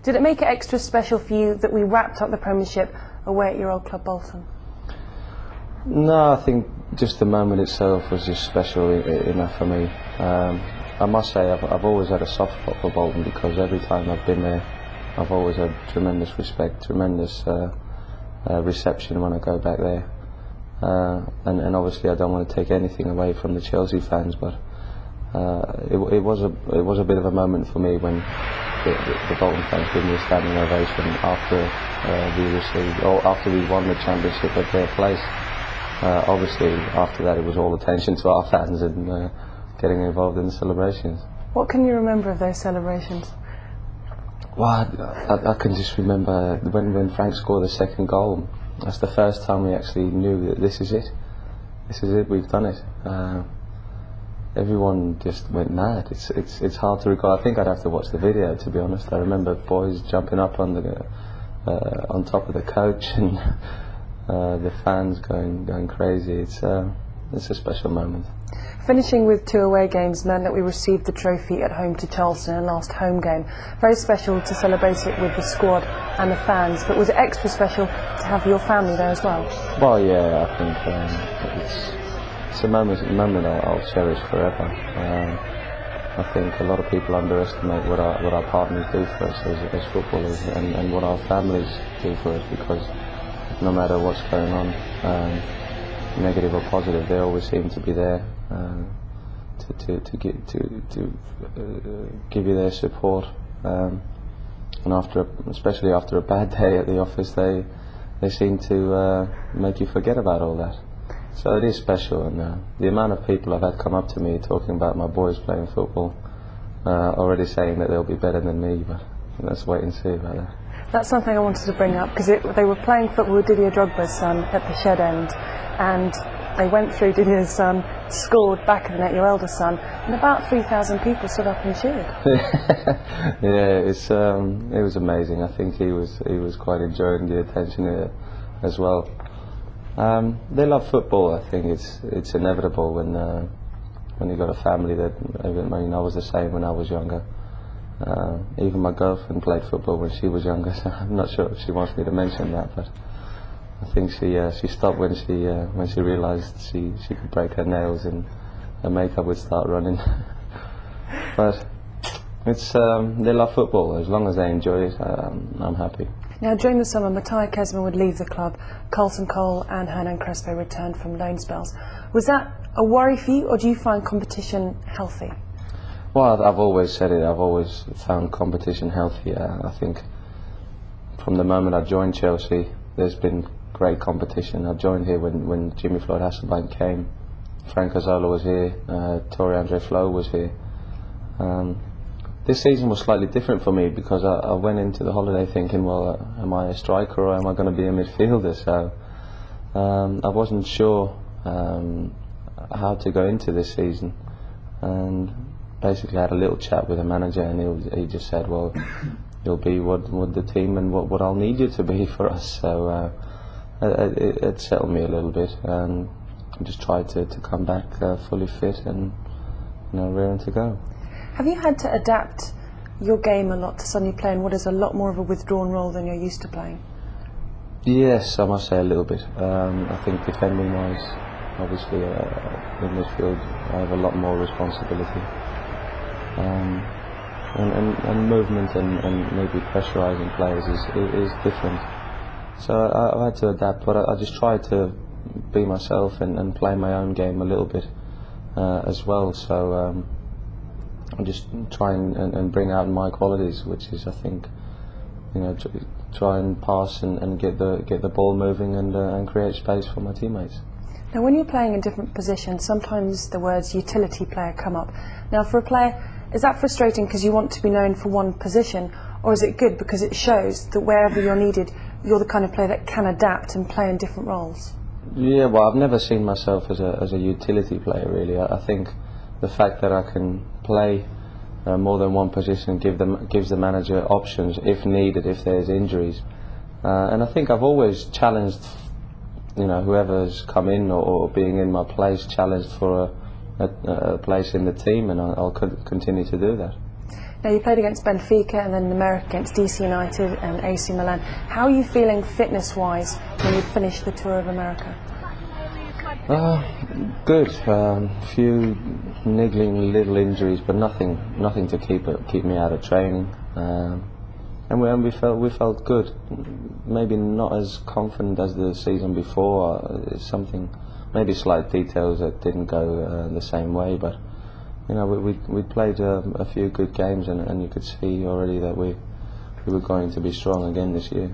Did it make it extra special for you that we wrapped up the Premiership away at your old club Bolton? No, I think just the moment itself was just special enough for me. I must say I've always had a soft spot for Bolton because every time I've been there I've always had tremendous respect, tremendous reception when I go back there. And obviously I don't want to take anything away from the Chelsea fans, but it was a bit of a moment for me when the Bolton fans gave me a standing ovation after we won the championship at their place. Obviously after that it was all attention to our fans and getting involved in the celebrations. What can you remember of those celebrations? Well, I can just remember when Frank scored the second goal. That's the first time we actually knew that this is it. This is it. We've done it. Everyone just went mad. It's hard to recall. I think I'd have to watch the video, to be honest. I remember boys jumping up on top of the coach and the fans going crazy. It's a special moment. Finishing with 2 away games meant that we received the trophy at home to Charleston in last home game. Very special to celebrate it with the squad and the fans, but was it extra special to have your family there as well? Well, yeah, I think it's a moment I'll cherish forever. I think a lot of people underestimate what our partners do for us as footballers and what our families do for us, because no matter what's going on, negative or positive, they always seem to be there to give you their support, and especially after a bad day at the office, they seem to make you forget about all that. So it is special, and the amount of people I've had come up to me talking about my boys playing football, already saying that they'll be better than me, but let's wait and see about that. That's something I wanted to bring up, because they were playing football with Didier Drogba's son at the Shed End, and they went through Didier's son, scored back of the net, your eldest son, and about 3,000 people stood up and cheered. Yeah, it was amazing. I think he was quite enjoying the attention as well. They love football. I think it's inevitable when you've got a family that. I mean, I was the same when I was younger. Even my girlfriend played football when she was younger, so I'm not sure if she wants me to mention that, but I think she stopped when she realised she could break her nails and her makeup would start running. But they love football. As long as they enjoy it, I'm happy. Now, during the summer, Mattia Kesman would leave the club. Carlton Cole and Hernan Crespo returned from loan spells. Was that a worry for you, or do you find competition healthy? Well, I've always said it. I've always found competition healthy. I think from the moment I joined Chelsea, there's been great competition. I joined here when Jimmy Floyd Hasselbank came. Frank Azzola was here. Tore Andre Flo was here. This season was slightly different for me because I went into the holiday thinking, well, am I a striker or am I going to be a midfielder? So I wasn't sure how to go into this season, and basically I had a little chat with the manager, and he just said, well, you'll be what the team and what I'll need you to be for us. So it settled me a little bit, and I just tried to come back fully fit and raring to go. Have you had to adapt your game a lot to suddenly play in what is a lot more of a withdrawn role than you're used to playing? Yes, I must say a little bit. I think defending-wise, obviously in midfield I have a lot more responsibility. And movement and maybe pressurising players is different. So I had to adapt, but I just tried to be myself and play my own game a little bit as well. So I just try and bring out my qualities, which is, I think, try and pass and get the ball moving and create space for my teammates. Now, when you're playing in different positions, sometimes the words utility player come up. Now, for a player, is that frustrating because you want to be known for one position, or is it good because it shows that wherever you're needed, you're the kind of player that can adapt and play in different roles? Yeah, well, I've never seen myself as a utility player, really. I think the fact that I can play more than one position gives the manager options if needed, if there's injuries. And I think I've always challenged, whoever's come in or being in my place, challenged for a place in the team, and I'll continue to do that. Now you played against Benfica and then in America against DC United and AC Milan. How are you feeling fitness-wise when you finish the tour of America? Good. Few niggling little injuries, but nothing to keep me out of training. And we felt good. Maybe not as confident as the season before. Something, maybe slight details that didn't go the same way, but you know, we played a few good games, and you could see already that we were going to be strong again this year.